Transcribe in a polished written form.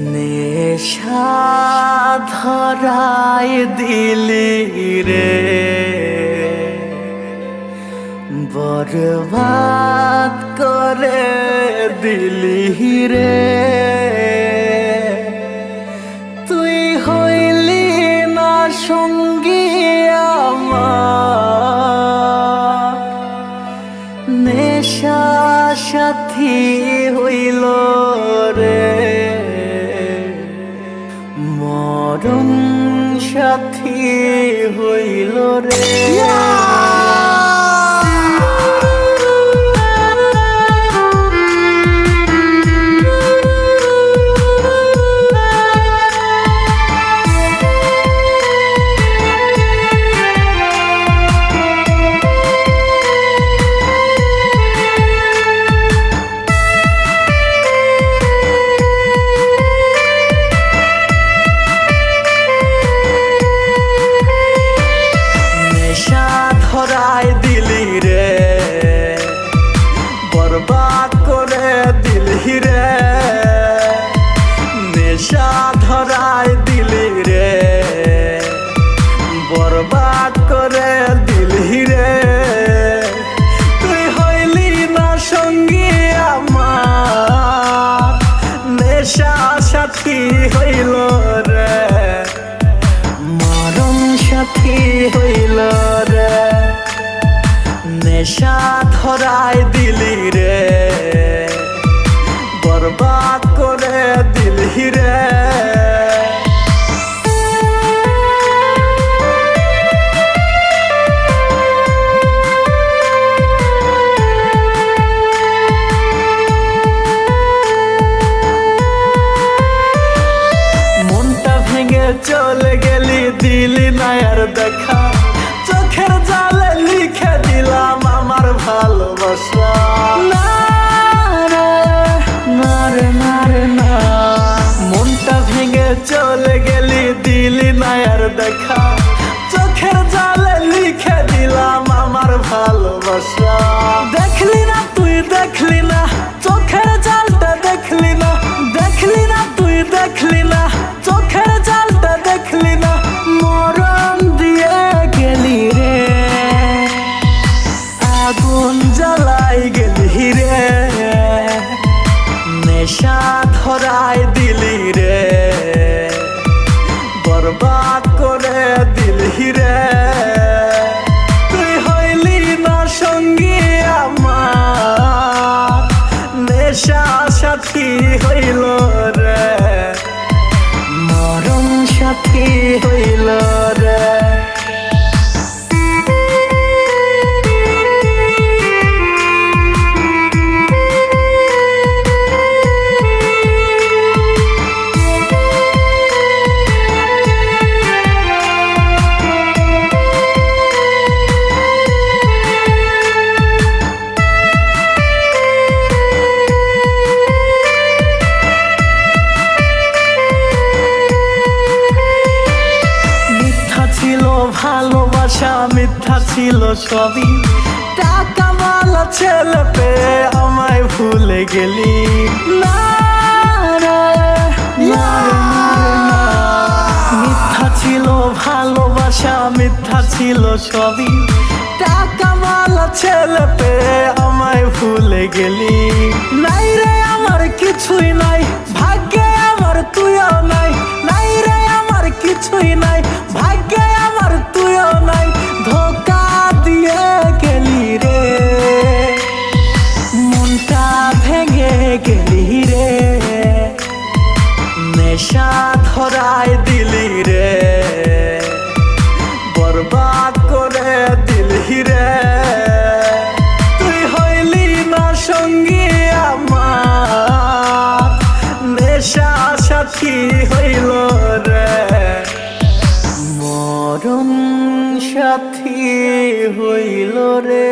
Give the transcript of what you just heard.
নেশা ধরায় দিলি রে, বরবাদ করে দিলি রে। তুই হইলি না সঙ্গী আমার, নেশা সাথী হইল রে, মরণ সাথী হইল রে। ধরায় দিলি রে, বরবাদ করে দিলি রে, নেশা ধরায় দিলি রে, বরবাদ করে দিলি রে। তুই হইলি না সঙ্গী আমার, নেশা সাথী হইল রে, মরণ সাথী হইল রে। নেশা ধরায় দিলি রে, বরবাদ করে দিলি রে। মনটা ভেঙে চলে গেলি, দিলি না আর দেখা, চোখের জালে লিখে দিলাম আমার ভালোবাসা। না রে না রে না রে না, মনটা ভেঙে চলে গেলি, দিলি না আর দেখা, চোখের জালে লিখে দিলাম আমার ভালোবাসা। দেখলি না তুই দেখলি না, চোখের জালটা দেখলি না, দেখলি না তুই দেখলি না, চোখের জালটা দেখলি না, মরণ দিয়ে গেলি রে, আগুন জ্বালাই গেলি রে। নেশা ধরায় দিলি রে, বরবাদ করে দিলি রে। তুই হইলি না সঙ্গী আমার, নেশা সাথী হইল রে, মরণ সাথী হইল রে। ভালোবাসা মিথ্যা ছিল সবই, টাকা মালা ছেলে পেয়ে আমায় ভুলে গেলি। না রে না রে, মিথ্যা ছিল ভালোবাসা, মিথ্যা ছিল সবই, টাকা মালা ছেলে পেয়ে আমায় ভুলে গেলি। নাই রে আমার কিছুই নাই, ভাগ্যে আমার তুইও নাই, নাই রে আমার কিছুই নাই, ভাগ্যে আমার তুইও নাই, ধোকা দিয়ে গেলি রে, মনটা ভেঙে গেলি রে। নেশা ধরায় দিলি রে, বরবাদ করে দিলি রে। তুই হইলি না সঙ্গী আমার, নেশা সাথী হইল রে, মরণ সাথী হইল রে।